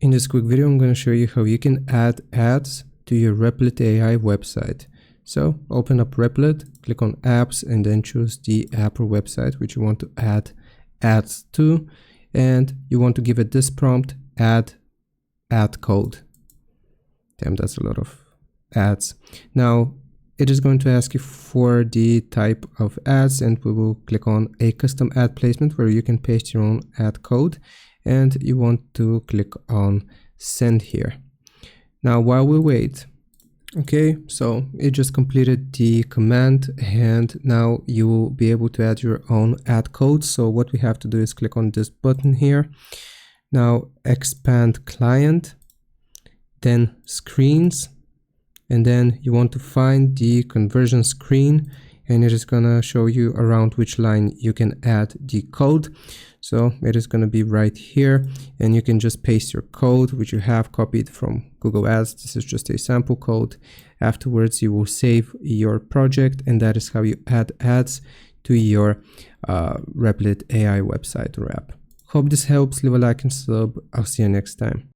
In this quick video, I'm going to show you how you can add ads to your Replit AI website. So open up Replit, click on apps, and then choose the app or website which you want to add ads to. And you want to give it this prompt, add ad code. Damn, that's a lot of ads. Now it is going to ask you for the type of ads, and we will click on a custom ad placement where you can paste your own ad code. And you want to click on send here. Now while we wait, okay, so it just completed the command, and now you will be able to add your own ad code. So what we have to do is click on this button here. Now expand client, then screens, and then you want to find the conversion screen, and it is gonna show you around which line you can add the code. So it is going to be right here, and you can just paste your code which you have copied from Google Ads. This is just a sample code. Afterwards you will save your project, and that is how you add ads to your Replit AI website or app. Hope this helps. Leave a like and sub. I'll see you next time.